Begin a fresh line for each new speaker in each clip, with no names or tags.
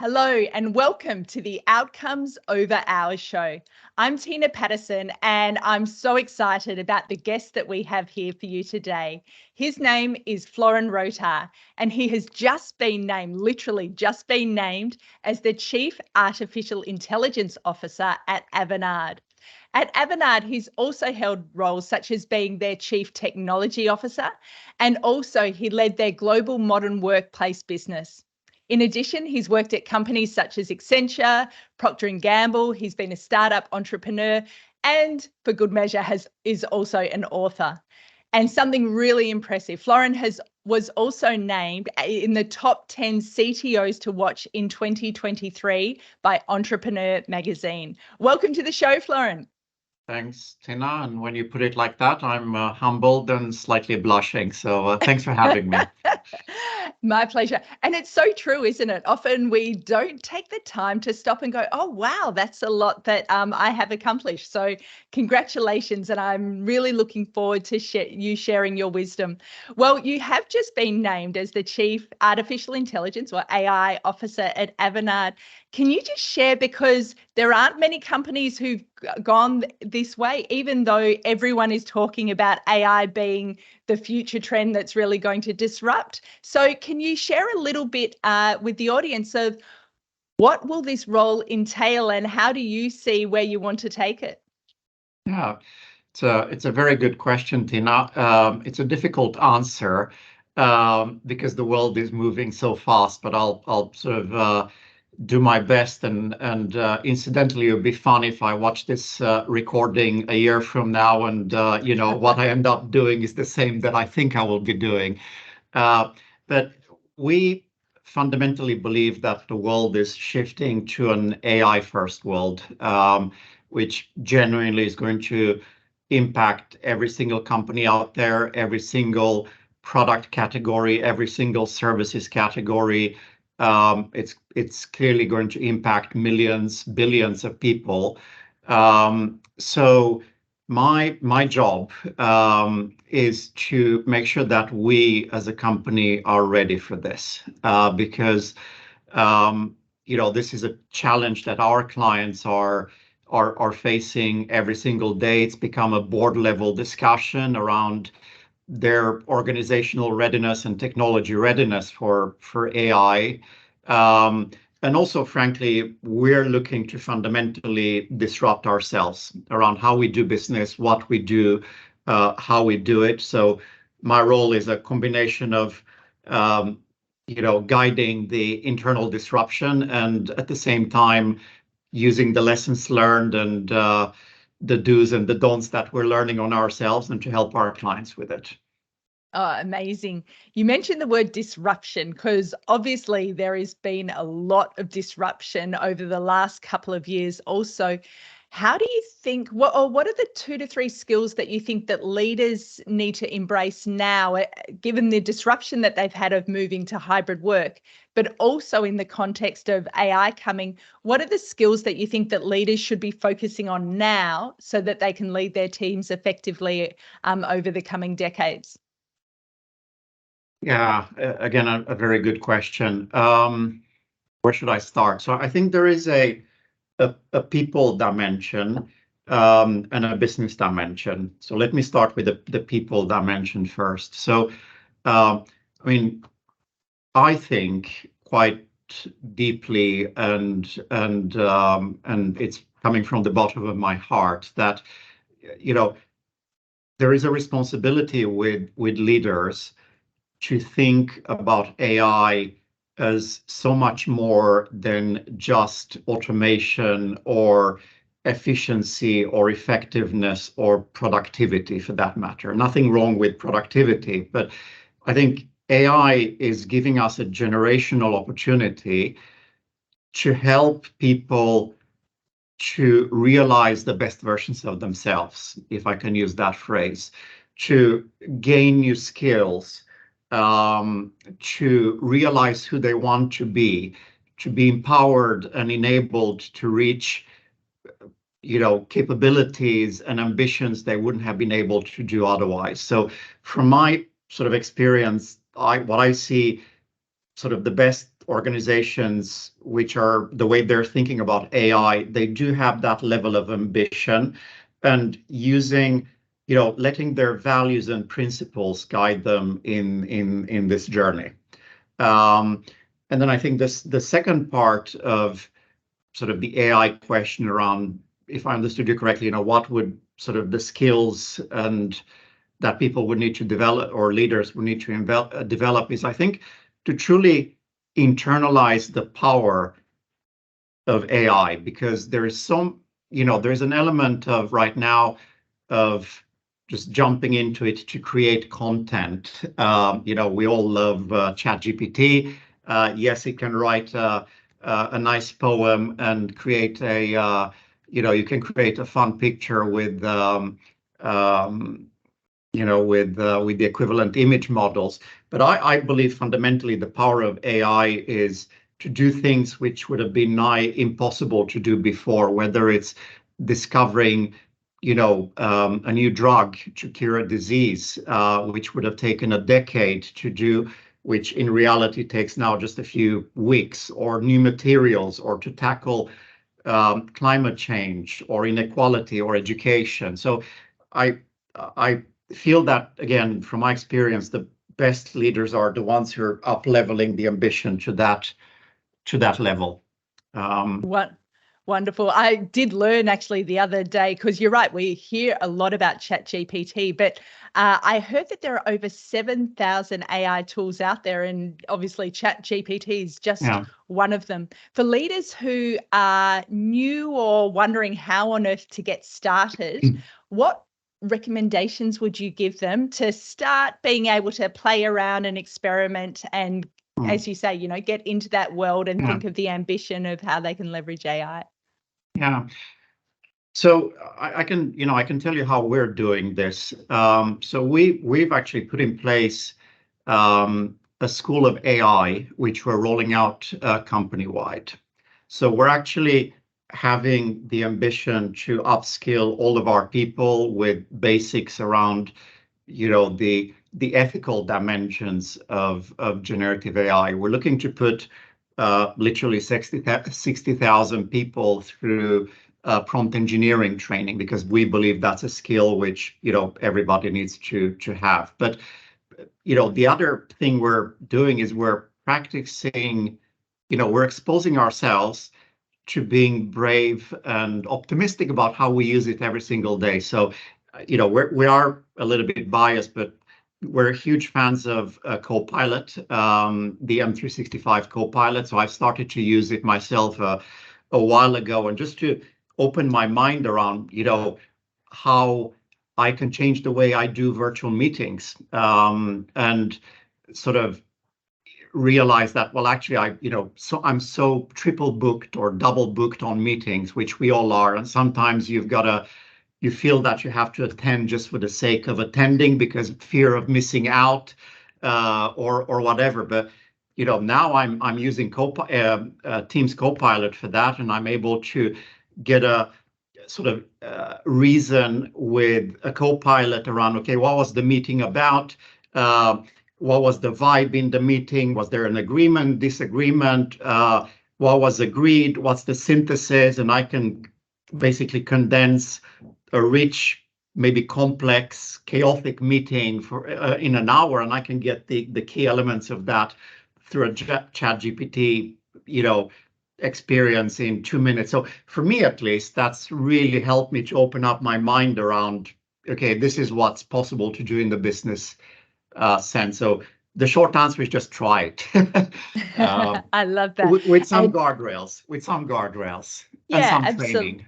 Hello and welcome to the Outcomes Over Hours show. I'm Tina Patterson and I'm so excited about the guest that we have here for you today. His name is Florin Rotar and he has just been named, literally just been named, as the Chief Artificial Intelligence Officer at Avanade. At Avanade, he's also held roles such as being their Chief Technology Officer, and also he led their global modern workplace business. In addition, he's worked at companies such as Accenture, Procter & Gamble. He's been a startup entrepreneur and, for good measure, is also an author. And something really impressive, Florin was also named in the top 10 CTOs to watch in 2023 by Entrepreneur magazine. Welcome to the show, Florin.
Thanks, Tina. And when you put it like that, I'm humbled and slightly blushing. So thanks for having me.
My pleasure. And it's so true, isn't it? Often we don't take the time to stop and go, oh, wow, that's a lot that I have accomplished. So congratulations. And I'm really looking forward to you sharing your wisdom. Well, you have just been named as the Chief Artificial Intelligence or AI Officer at Avanade. Can you just share, because there aren't many companies who've gone this way, even though everyone is talking about AI being the future trend that's really going to disrupt. So can you share a little bit with the audience of what will this role entail and how do you see where you want to take it?
Yeah, it's a very good question, Tina. It's a difficult answer because the world is moving so fast, but I'll sort of do my best, and incidentally, it would be fun if I watch this recording a year from now and what I end up doing is the same that I think I will be doing. But we fundamentally believe that the world is shifting to an AI first world, which genuinely is going to impact every single company out there, every single product category, every single services category. It's clearly going to impact millions, billions of people. So my job is to make sure that we as a company are ready for this, because this is a challenge that our clients are facing every single day. It's become a board level discussion around their organizational readiness and technology readiness for AI. And also, frankly, we're looking to fundamentally disrupt ourselves around how we do business, what we do, how we do it. So my role is a combination of guiding the internal disruption and at the same time using the lessons learned and the do's and the don'ts that we're learning on ourselves and to help our clients with it.
Oh, amazing. You mentioned the word disruption because obviously there has been a lot of disruption over the last couple of years also. How do you think, what are the 2 to 3 skills that you think that leaders need to embrace now, given the disruption that they've had of moving to hybrid work, but also in the context of AI coming? What are the skills that you think that leaders should be focusing on now so that they can lead their teams effectively over the coming decades?
Yeah, again, a very good question. Where should I start? So I think there is a people dimension and a business dimension. So let me start with the people dimension first. So, I think quite deeply, and it's coming from the bottom of my heart that there is a responsibility with leaders to think about AI as so much more than just automation or efficiency or effectiveness or productivity, for that matter. Nothing wrong with productivity, but I think AI is giving us a generational opportunity to help people to realize the best versions of themselves, if I can use that phrase, to gain new skills, to realize who they want to be empowered and enabled to reach, capabilities and ambitions they wouldn't have been able to do otherwise. So from my sort of experience, what I see sort of the best organizations which are the way they're thinking about AI, they do have that level of ambition and using, letting their values and principles guide them in this journey. And then I think the second part of sort of the AI question around, if I understood you correctly, what would sort of the skills and that people would need to develop or leaders would need to develop is, I think, to truly internalize the power of AI, because there is there's an element of right now of just jumping into it to create content. We all love ChatGPT. Yes, it can write a nice poem and create you can create a fun picture with with the equivalent image models. But I believe fundamentally the power of AI is to do things which would have been nigh impossible to do before, whether it's discovering, a new drug to cure a disease, which would have taken a decade to do, which in reality takes now just a few weeks, or new materials, or to tackle climate change or inequality or education. So I feel that, again, from my experience, the best leaders are the ones who are up leveling the ambition to that level.
What wonderful. I did learn actually the other day, because you're right, we hear a lot about ChatGPT, but I heard that there are over 7,000 AI tools out there, and obviously ChatGPT is just one of them. For leaders who are new or wondering how on earth to get started, what recommendations would you give them to start being able to play around and experiment and, as you say, get into that world and think of the ambition of how they can leverage AI?
Yeah. So I can tell you how we're doing this. So we've actually put in place a school of AI, which we're rolling out company-wide. So we're actually having the ambition to upskill all of our people with basics around, the ethical dimensions of generative AI. We're looking to put literally 60,000 people through prompt engineering training, because we believe that's a skill which everybody needs to have. But the other thing we're doing is we're practicing, we're exposing ourselves to being brave and optimistic about how we use it every single day. So we are a little bit biased, but we're huge fans of Copilot, the M365 Copilot. So I've started to use it myself a while ago, and just to open my mind around, how I can change the way I do virtual meetings, and sort of realize that, well, actually, I'm so triple booked or double booked on meetings, which we all are, and sometimes you feel that you have to attend just for the sake of attending because of fear of missing out, or whatever. But now I'm using Teams Copilot for that, and I'm able to get a sort of reason with a Copilot around, okay, what was the meeting about? What was the vibe in the meeting? Was there an agreement, disagreement? What was agreed? What's the synthesis? And I can basically condense a rich, maybe complex, chaotic meeting for in an hour, and I can get the key elements of that through a ChatGPT, experience in 2 minutes. So for me, at least, that's really helped me to open up my mind around, okay, this is what's possible to do in the business sense. So the short answer is just try it.
I love that.
With some guardrails, and
Yeah,
some training.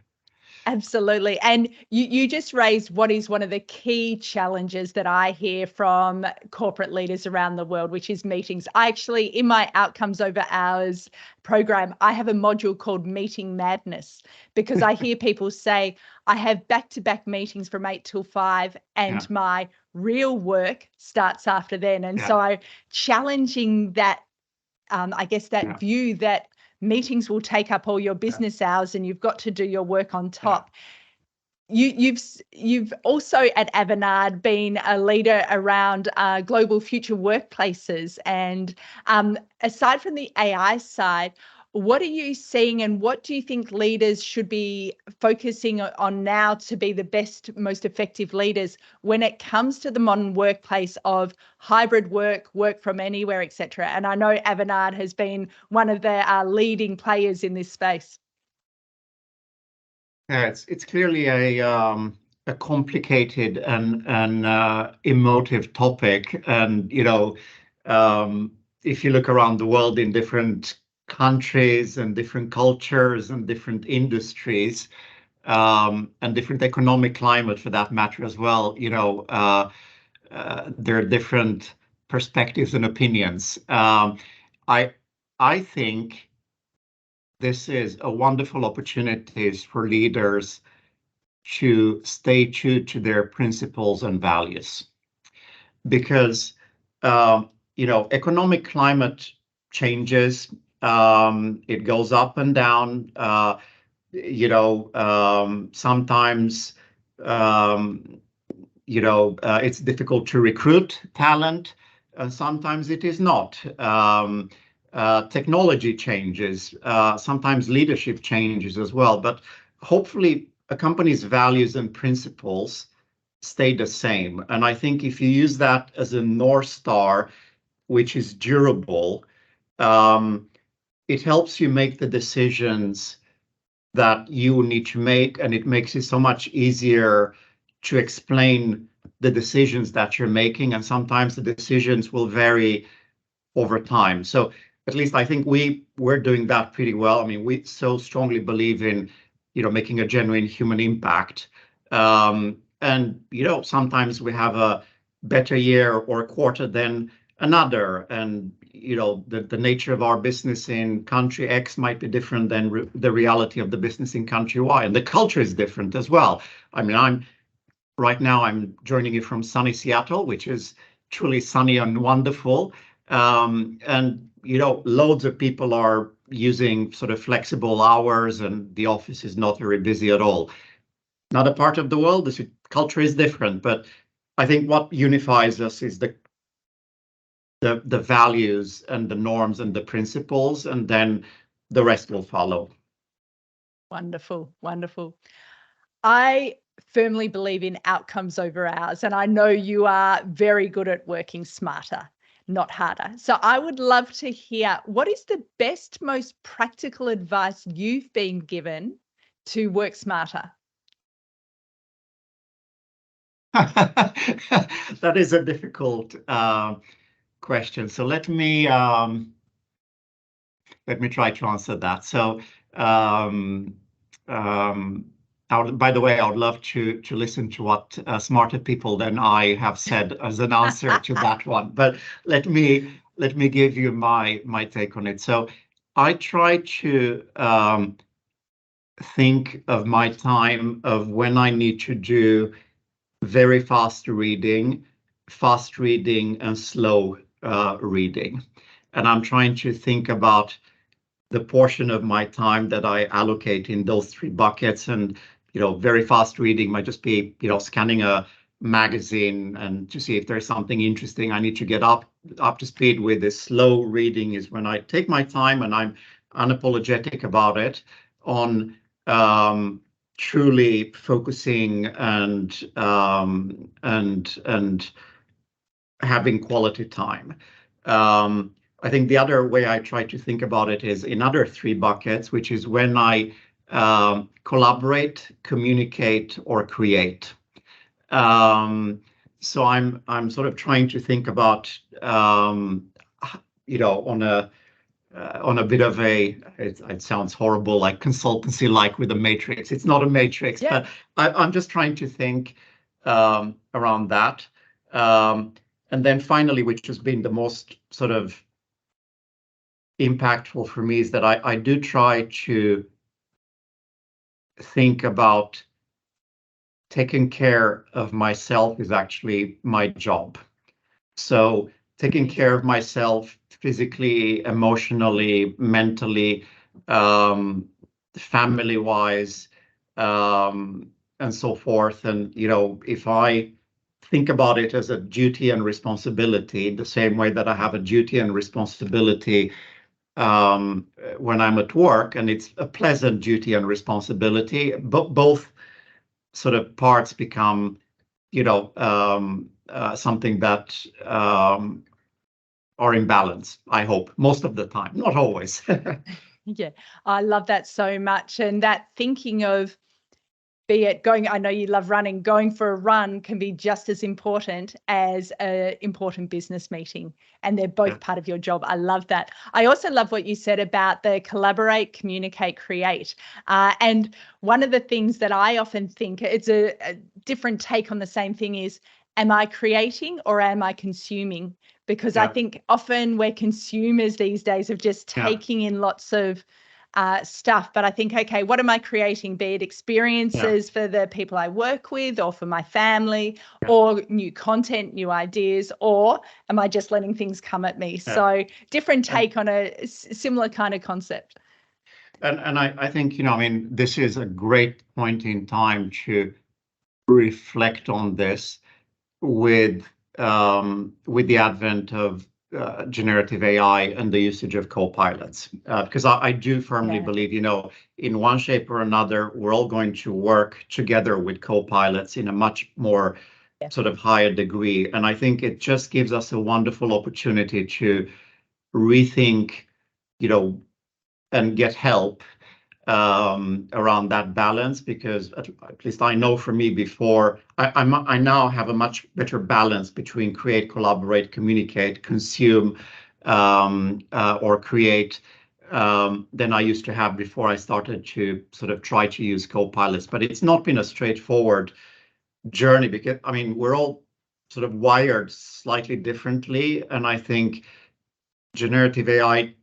Absolutely. And you just raised what is one of the key challenges that I hear from corporate leaders around the world, which is meetings. I actually, in my Outcomes Over Hours program, I have a module called Meeting Madness, because I hear people say, I have back-to-back meetings from 8 till 5, and my real work starts after then. And so I'm challenging that, I guess, that view that meetings will take up all your business hours and you've got to do your work on top. You've also at Avanade been a leader around global future workplaces, and aside from the AI side, what are you seeing and what do you think leaders should be focusing on now to be the best, most effective leaders when it comes to the modern workplace of hybrid work, work from anywhere, etc.? And I know Avanade has been one of the leading players in this space.
Yeah, it's clearly a complicated and emotive topic, and if you look around the world in different countries and different cultures and different industries, and different economic climate for that matter as well, there are different perspectives and opinions. I I think this is a wonderful opportunity for leaders to stay true to their principles and values, because economic climate changes. It goes up and down. Sometimes it's difficult to recruit talent, and sometimes it is not. Technology changes, sometimes leadership changes as well, but hopefully a company's values and principles stay the same. And I think if you use that as a North Star, which is durable, it helps you make the decisions that you need to make, and it makes it so much easier to explain the decisions that you're making. And sometimes the decisions will vary over time. So at least I think we're doing that pretty well. I mean, we so strongly believe in, making a genuine human impact. And sometimes we have a better year or a quarter than another, and the nature of our business in country X might be different than the reality of the business in country Y, and the culture is different as well. I mean, right now I'm joining you from sunny Seattle, which is truly sunny and wonderful. And loads of people are using sort of flexible hours, and the office is not very busy at all. Not a part of the world, the culture is different, but I think what unifies us is the values and the norms and the principles, and then the rest will follow.
Wonderful, wonderful. I firmly believe in outcomes over hours, and I know you are very good at working smarter, not harder. So I would love to hear, what is the best, most practical advice you've been given to work smarter?
That is a difficult question. So let me try to answer that. So by the way, I would love to listen to what smarter people than I have said as an answer to that one. But let me give you my take on it. So I try to think of my time of when I need to do very fast reading and slow reading. And I'm trying to think about the portion of my time that I allocate in those three buckets. And, very fast reading might just be, scanning a magazine and to see if there's something interesting I need to get up to speed with. This slow reading is when I take my time and I'm unapologetic about it on truly focusing and having quality time. I think the other way I try to think about it is in other three buckets, which is when I collaborate, communicate, or create. So I'm sort of trying to think about on a bit of it sounds horrible, like consultancy, like with a matrix. It's not a matrix, yeah. But I'm just trying to think around that. And then finally, which has been the most sort of impactful for me, is that I do try to think about taking care of myself is actually my job. So taking care of myself physically, emotionally, mentally, family-wise, so forth. And if I think about it as a duty and responsibility, the same way that I have a duty and responsibility when I'm at work, and it's a pleasant duty and responsibility, but both sort of parts become, something that are in balance, I hope, most of the time, not always.
Yeah, I love that so much. And that thinking of, be it going, I know you love running, going for a run can be just as important as an important business meeting. And they're both part of your job. I love that. I also love what you said about the collaborate, communicate, create. And one of the things that I often think, it's a different take on the same thing, is, am I creating or am I consuming? Because I think often we're consumers these days of just taking in lots of stuff. But I think, okay, what am I creating? Be it experiences for the people I work with or for my family, or new content, new ideas, or am I just letting things come at me? So different take on a similar kind of concept.
And I think, this is a great point in time to reflect on this with the advent of generative AI and the usage of co-pilots, because I do firmly believe, in one shape or another, we're all going to work together with co-pilots in a much more sort of higher degree. And I think it just gives us a wonderful opportunity to rethink, and get help around that balance, because at least I know for me, before I now have a much better balance between create, collaborate, communicate, consume, or create, than I used to have before I started to sort of try to use co-pilots. But it's not been a straightforward journey, because we're all sort of wired slightly differently, and I think generative AI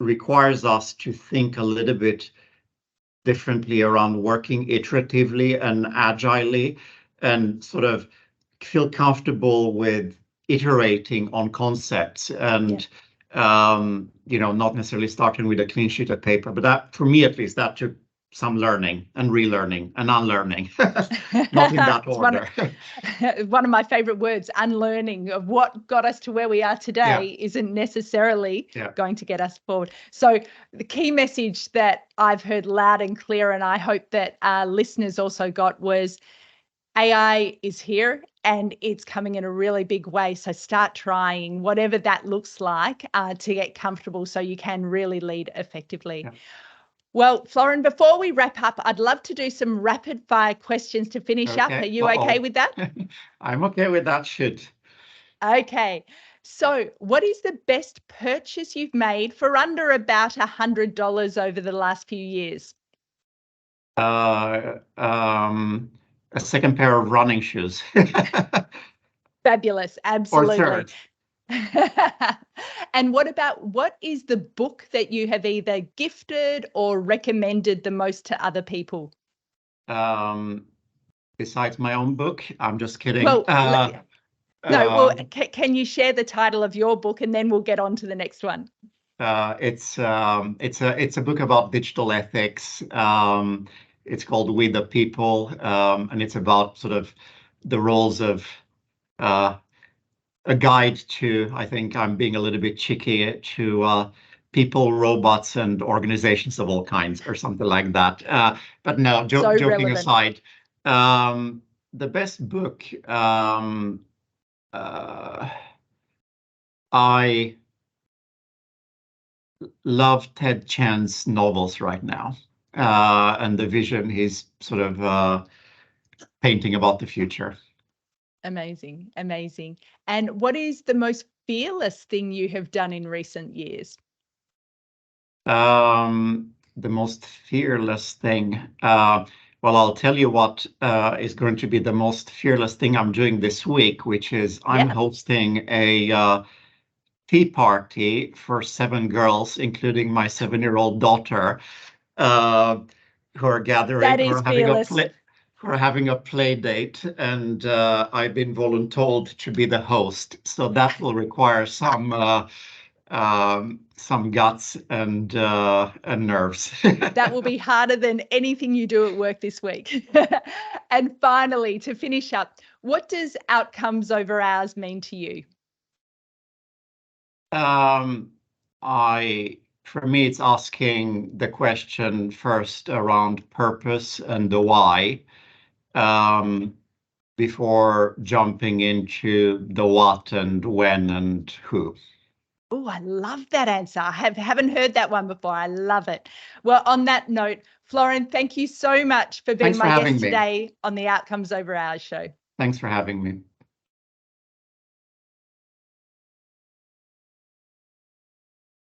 requires us to think a little bit differently around working iteratively and agilely, and sort of feel comfortable with iterating on concepts, and not necessarily starting with a clean sheet of paper. But that, for me at least, that took some learning and relearning and unlearning. Not in that order.
One of my favorite words, unlearning, of what got us to where we are today isn't necessarily going to get us forward. So the key message that I've heard loud and clear, and I hope that our listeners also got, was AI is here and it's coming in a really big way. So start trying whatever that looks like to get comfortable so you can really lead effectively. Well, Florin, before we wrap up, I'd love to do some rapid fire questions to finish up. Are you okay with that?
I'm okay with that shit.
Okay. So what is the best purchase you've made for under about $100 over the last few years?
A second pair of running shoes.
Fabulous. Absolutely.
Or third.
And what is the book that you have either gifted or recommended the most to other people?
Besides my own book, I'm just kidding.
Well, can you share the title of your book, and then we'll get on to the next one?
It's a book about digital ethics. It's called We the People, and it's about sort of the roles of a guide to, I think I'm being a little bit cheeky, to people, robots, and organizations of all kinds, or something like that. But no, joking relevant. Aside, the best book, I love Ted Chiang's novels right now, and the vision he's sort of painting about the future.
Amazing, amazing. And what is the most fearless thing you have done in recent years?
The most fearless thing. Well, I'll tell you what is going to be the most fearless thing I'm doing this week, which is I'm hosting a tea party for 7 girls, including my 7-year-old daughter, who are gathering.
That is fearless.
Who are having a play date, and I've been voluntold to be the host. So that will require some some guts and nerves.
That will be harder than anything you do at work this week. And finally, to finish up, what does outcomes over hours mean to you?
For me, it's asking the question first around purpose and the why, um, before jumping into the what and when and who.
Oh, I love that answer. I haven't heard that one before. I love it. Well, on that note, Florin, thank you so much for being
Thanks for
my
having
guest
me.
today on the Outcomes Over Hours show.
Thanks for having me.